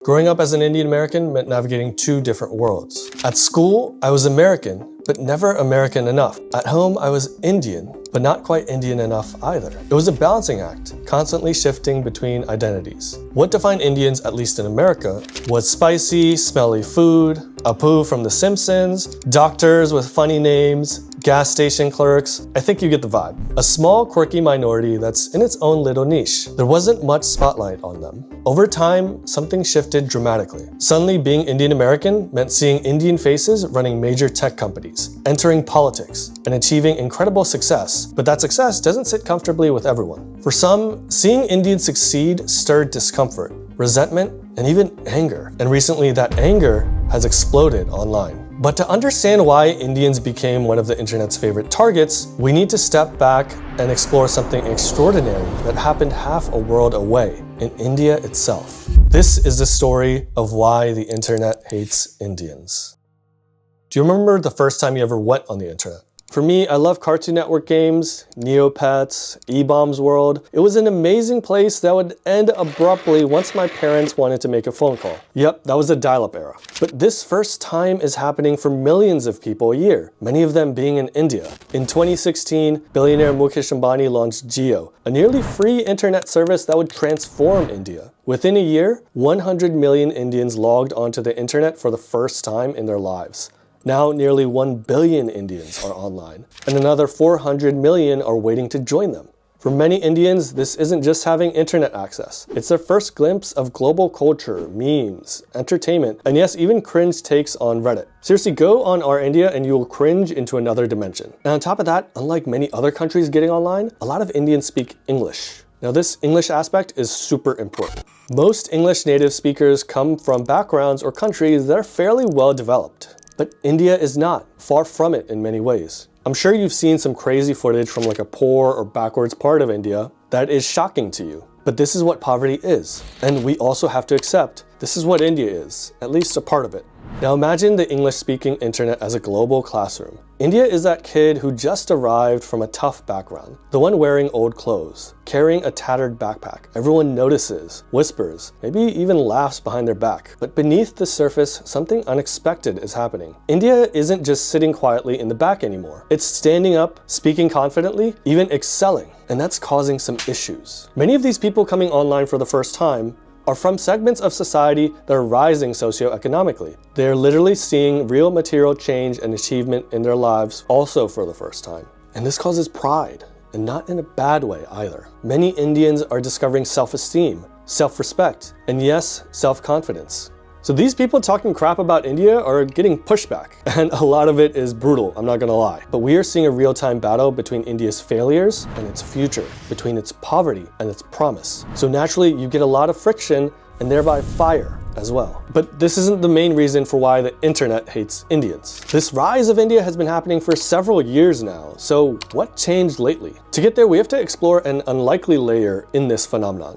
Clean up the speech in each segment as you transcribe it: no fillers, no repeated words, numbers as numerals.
Growing up as an Indian American meant navigating two different worlds. At school, I was American, but never American enough. At home, I was Indian, but not quite Indian enough either. It was a balancing act, constantly shifting between identities. What defined Indians, at least in America, was spicy, smelly food, Apu from The Simpsons, doctors with funny names, gas station clerks. I think you get the vibe. A small, quirky minority that's in its own little niche. There wasn't much spotlight on them. Over time, something shifted dramatically. Suddenly, being Indian American meant seeing Indian faces running major tech companies, entering politics, and achieving incredible success. But that success doesn't sit comfortably with everyone. For some, seeing Indians succeed stirred discomfort, resentment, and even anger. And recently, that anger has exploded online. But to understand why Indians became one of the internet's favorite targets, we need to step back and explore something extraordinary that happened half a world away, in India itself. This is the story of why the internet hates Indians. Do you remember the first time you ever went on the internet? For me, I love Cartoon Network games, Neopets, E-Bombs World. It was an amazing place that would end abruptly once my parents wanted to make a phone call. Yep, that was the dial-up era. But this first time is happening for millions of people a year, many of them being in India. In 2016, billionaire Mukesh Ambani launched Jio, a nearly free internet service that would transform India. Within a year, 100 million Indians logged onto the internet for the first time in their lives. Now, nearly 1 billion Indians are online, and another 400 million are waiting to join them. For many Indians, this isn't just having internet access. It's their first glimpse of global culture, memes, entertainment, and yes, even cringe takes on Reddit. Seriously, go on Our India and you will cringe into another dimension. And on top of that, unlike many other countries getting online, a lot of Indians speak English. Now, this English aspect is super important. Most English native speakers come from backgrounds or countries that are fairly well developed. But India is not, far from it in many ways. I'm sure you've seen some crazy footage from like a poor or backwards part of India that is shocking to you. But this is what poverty is. And we also have to accept this is what India is, at least a part of it. Now imagine the English-speaking internet as a global classroom. India is that kid who just arrived from a tough background, the one wearing old clothes, carrying a tattered backpack. Everyone notices, whispers, maybe even laughs behind their back. But beneath the surface, something unexpected is happening. India isn't just sitting quietly in the back anymore. It's standing up, speaking confidently, even excelling. And that's causing some issues. Many of these people coming online for the first time are from segments of society that are rising socioeconomically. They're literally seeing real material change and achievement in their lives also for the first time. And this causes pride, and not in a bad way either. Many Indians are discovering self-esteem, self-respect, and yes, self-confidence. So these people talking crap about India are getting pushback, and a lot of it is brutal, I'm not gonna lie. But we are seeing a real-time battle between India's failures and its future, between its poverty and its promise. So naturally, you get a lot of friction and thereby fire as well. But this isn't the main reason for why the internet hates Indians. This rise of India has been happening for several years now, so what changed lately? To get there, we have to explore an unlikely layer in this phenomenon.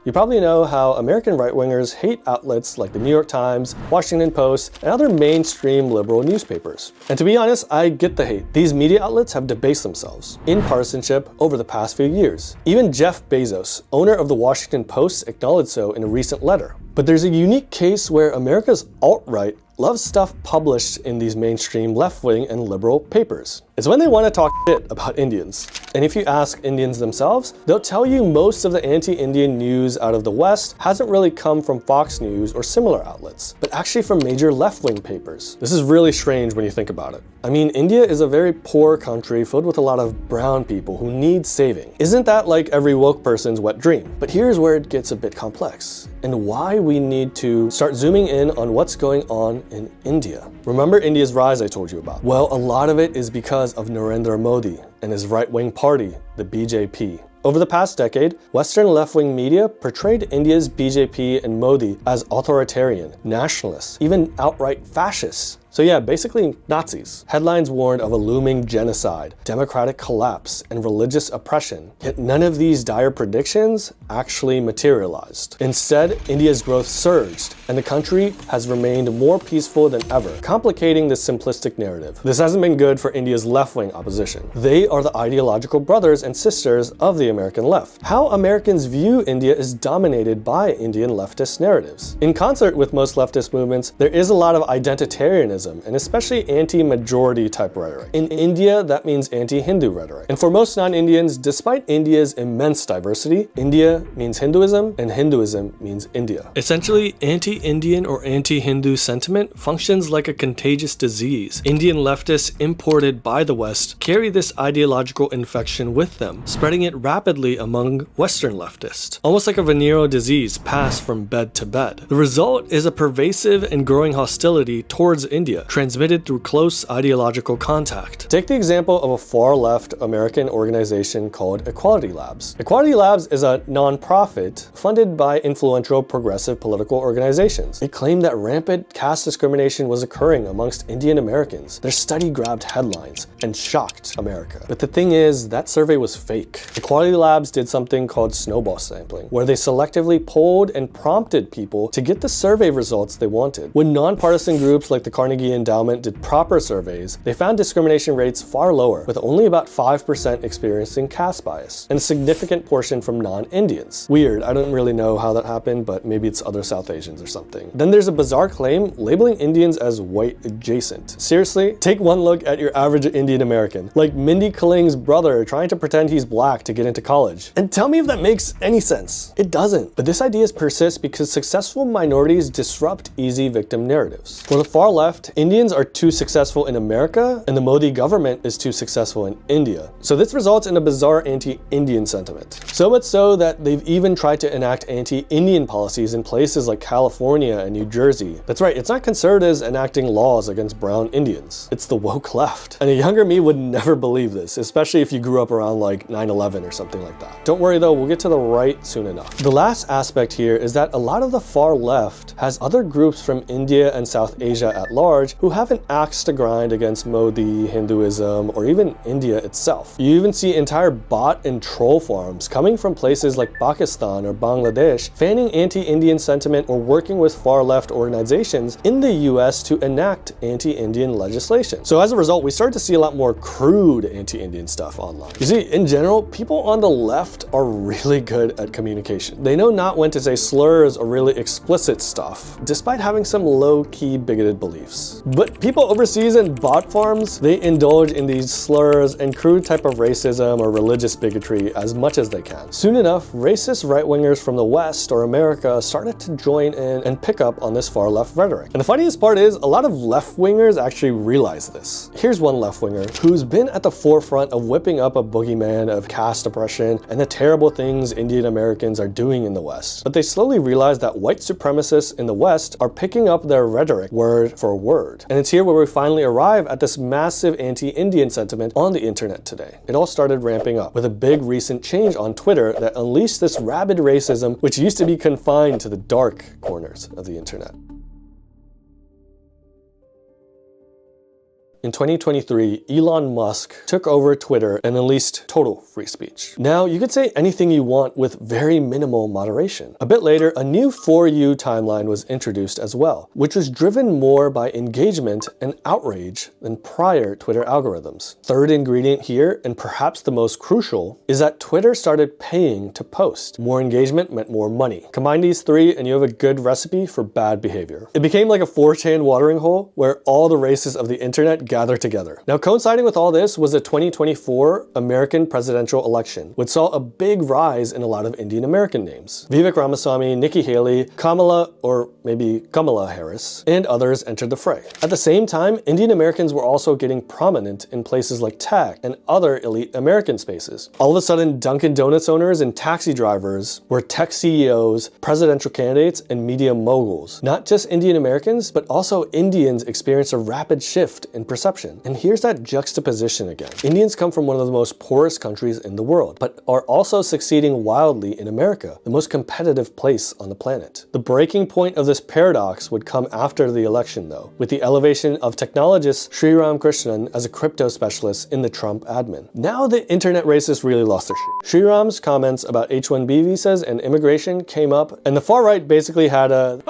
You probably know how American right-wingers hate outlets like the New York Times, Washington Post, and other mainstream liberal newspapers. And to be honest, I get the hate. These media outlets have debased themselves in partisanship over the past few years. Even Jeff Bezos, owner of the Washington Post, acknowledged so in a recent letter. But there's a unique case where America's alt-right loves stuff published in these mainstream left-wing and liberal papers. It's when they want to talk shit about Indians. And if you ask Indians themselves, they'll tell you most of the anti-Indian news out of the West hasn't really come from Fox News or similar outlets, but actually from major left-wing papers. This is really strange when you think about it. I mean, India is a very poor country filled with a lot of brown people who need saving. Isn't that like every woke person's wet dream? But here's where it gets a bit complex, and why we need to start zooming in on what's going on in India. Remember India's rise I told you about? Well, a lot of it is because of Narendra Modi and his right-wing party, the BJP. Over the past decade, Western left-wing media portrayed India's BJP and Modi as authoritarian, nationalists, even outright fascists. So yeah, basically Nazis. Headlines warned of a looming genocide, democratic collapse, and religious oppression. Yet none of these dire predictions actually materialized. Instead, India's growth surged, and the country has remained more peaceful than ever, complicating this simplistic narrative. This hasn't been good for India's left-wing opposition. They are the ideological brothers and sisters of the American left. How Americans view India is dominated by Indian leftist narratives. In concert with most leftist movements, there is a lot of identitarianism, and especially anti-majority type rhetoric. In India, that means anti-Hindu rhetoric. And for most non-Indians, despite India's immense diversity, India means Hinduism, and Hinduism means India. Essentially, anti-Indian or anti-Hindu sentiment functions like a contagious disease. Indian leftists imported by the West carry this ideological infection with them, spreading it rapidly among Western leftists, almost like a venereal disease passed from bed to bed. The result is a pervasive and growing hostility towards India, transmitted through close ideological contact. Take the example of a far-left American organization called Equality Labs. Equality Labs is a non-profit funded by influential progressive political organizations. They claim that rampant caste discrimination was occurring amongst Indian Americans. Their study grabbed headlines and shocked America. But the thing is, that survey was fake. Equality Labs did something called snowball sampling, where they selectively polled and prompted people to get the survey results they wanted. When nonpartisan groups like the Carnegie Endowment did proper surveys, they found discrimination rates far lower, with only about 5% experiencing caste bias, and a significant portion from non-Indians. Weird, I don't really know how that happened, but maybe it's other South Asians or something. Then there's a bizarre claim labeling Indians as white adjacent. Seriously, take one look at your average Indian American, like Mindy Kaling's brother trying to pretend he's black to get into college. And tell me if that makes any sense. It doesn't. But this idea persists because successful minorities disrupt easy victim narratives. For the far left, Indians are too successful in America, and the Modi government is too successful in India. So this results in a bizarre anti-Indian sentiment. So much so that they've even tried to enact anti-Indian policies in places like California and New Jersey. That's right, it's not conservatives enacting laws against brown Indians. It's the woke left. And a younger me would never believe this, especially if you grew up around like 9/11 or something like that. Don't worry though, we'll get to the right soon enough. The last aspect here is that a lot of the far left has other groups from India and South Asia at large who have an axe to grind against Modi, Hinduism, or even India itself. You even see entire bot and troll farms coming from places like Pakistan or Bangladesh, fanning anti-Indian sentiment or working with far left organizations in the US to enact anti-Indian legislation. So as a result, we start to see a lot more crude anti-Indian stuff online. You see, in general, people on the left are really good at communication. They know not when to say slurs or really explicit stuff, despite having some low-key bigoted beliefs. But people overseas in bot farms, they indulge in these slurs and crude type of racism or religious bigotry as much as they can. Soon enough, racist right-wingers from the West or America started to join in and pick up on this far-left rhetoric. And the funniest part is, a lot of left-wingers actually realize this. Here's one left-winger who's been at the forefront of whipping up a boogeyman of caste oppression and the terrible things Indian Americans are doing in the West. But they slowly realize that white supremacists in the West are picking up their rhetoric word for word. And it's here where we finally arrive at this massive anti-Indian sentiment on the internet today. It all started ramping up with a big recent change on Twitter that unleashed this rabid racism which used to be confined to the dark corners of the internet. In 2023, Elon Musk took over Twitter and unleashed total free speech. Now, you could say anything you want with very minimal moderation. A bit later, a new For You timeline was introduced as well, which was driven more by engagement and outrage than prior Twitter algorithms. Third ingredient here, and perhaps the most crucial, is that Twitter started paying to post. More engagement meant more money. Combine these three and you have a good recipe for bad behavior. It became like a 4chan watering hole where all the races of the internet gather together. Now, coinciding with all this was the 2024 American presidential election, which saw a big rise in a lot of Indian American names. Vivek Ramaswamy, Nikki Haley, Kamala, or maybe Kamala Harris, and others entered the fray. At the same time, Indian Americans were also getting prominent in places like tech and other elite American spaces. All of a sudden, Dunkin' Donuts owners and taxi drivers were tech CEOs, presidential candidates, and media moguls. Not just Indian Americans, but also Indians experienced a rapid shift in perception perception. And here's that juxtaposition again. Indians come from one of the most poorest countries in the world, but are also succeeding wildly in America, the most competitive place on the planet. The breaking point of this paradox would come after the election though, with the elevation of technologist Sriram Krishnan as a crypto specialist in the Trump admin. Now the internet racists really lost their shit. Sriram's comments about H-1B visas and immigration came up, and the far right basically had a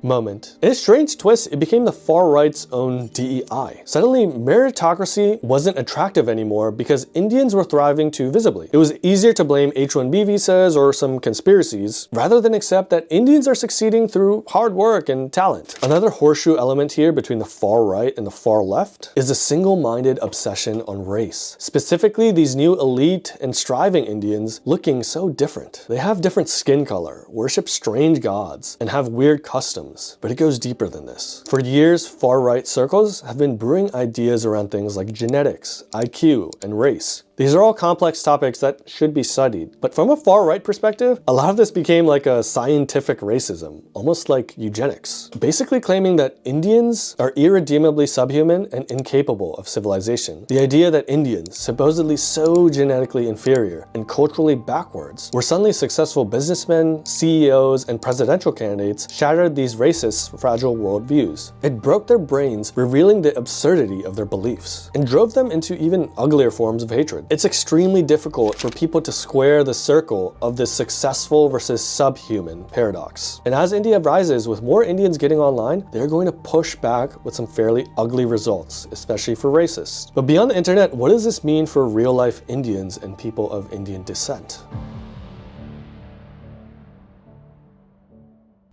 moment. In a strange twist, it became the far right's own DEI. Suddenly, meritocracy wasn't attractive anymore because Indians were thriving too visibly. It was easier to blame H-1B visas or some conspiracies rather than accept that Indians are succeeding through hard work and talent. Another horseshoe element here between the far right and the far left is a single-minded obsession on race. Specifically, these new elite and striving Indians looking so different. They have different skin color, worship strange gods, and have weird customs, but it goes deeper than this. For years, far-right circles have been brewing ideas around things like genetics, IQ, and race. These are all complex topics that should be studied, but from a far-right perspective, a lot of this became like a scientific racism, almost like eugenics, basically claiming that Indians are irredeemably subhuman and incapable of civilization. The idea that Indians, supposedly so genetically inferior and culturally backwards, were suddenly successful businessmen, CEOs, and presidential candidates shattered these racist, fragile worldviews. It broke their brains, revealing the absurdity of their beliefs, and drove them into even uglier forms of hatred. It's extremely difficult for people to square the circle of this successful versus subhuman paradox. And as India rises, with more Indians getting online, they're going to push back with some fairly ugly results, especially for racists. But beyond the internet, what does this mean for real-life Indians and people of Indian descent?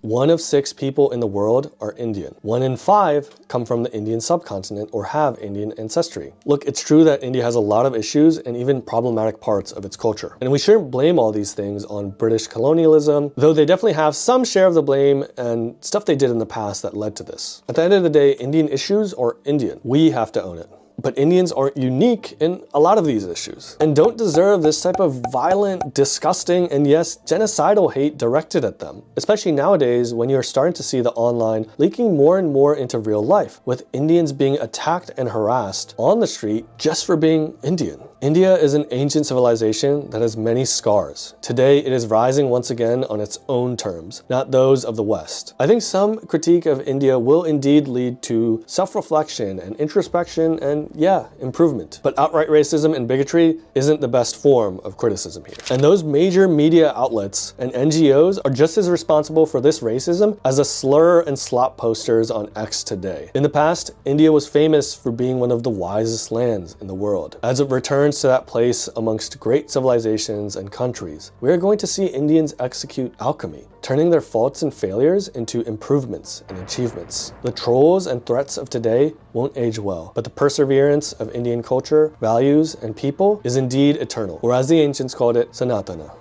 1 of 6 people in the world are Indian. 1 in 5 come from the Indian subcontinent or have Indian ancestry. Look, it's true that India has a lot of issues and even problematic parts of its culture. And we shouldn't blame all these things on British colonialism, though they definitely have some share of the blame and stuff they did in the past that led to this. At the end of the day, Indian issues are Indian. We have to own it. But Indians aren't unique in a lot of these issues and don't deserve this type of violent, disgusting, and yes, genocidal hate directed at them. Especially nowadays when you're starting to see the online leaking more and more into real life, with Indians being attacked and harassed on the street just for being Indian. India is an ancient civilization that has many scars. Today, it is rising once again on its own terms, not those of the West. I think some critique of India will indeed lead to self-reflection and introspection and yeah, improvement. But outright racism and bigotry isn't the best form of criticism here. And those major media outlets and NGOs are just as responsible for this racism as the slur and slop posters on X today. In the past, India was famous for being one of the wisest lands in the world. As it returns to that place amongst great civilizations and countries, we are going to see Indians execute alchemy, turning their faults and failures into improvements and achievements. The trolls and threats of today won't age well, but the perseverance of Indian culture, values, and people is indeed eternal, or as the ancients called it, sanatana.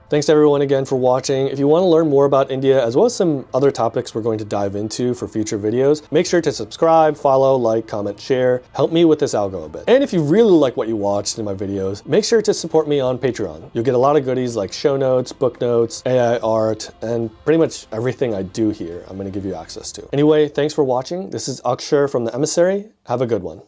Thanks everyone again for watching. If you want to learn more about India, as well as some other topics we're going to dive into for future videos, make sure to subscribe, follow, like, comment, share. Help me with this algo a bit. And if you really like what you watched in my videos, make sure to support me on Patreon. You'll get a lot of goodies like show notes, book notes, AI art, and pretty much everything I do here, I'm going to give you access to. Anyway, thanks for watching. This is Akshar from The Emissary. Have a good one.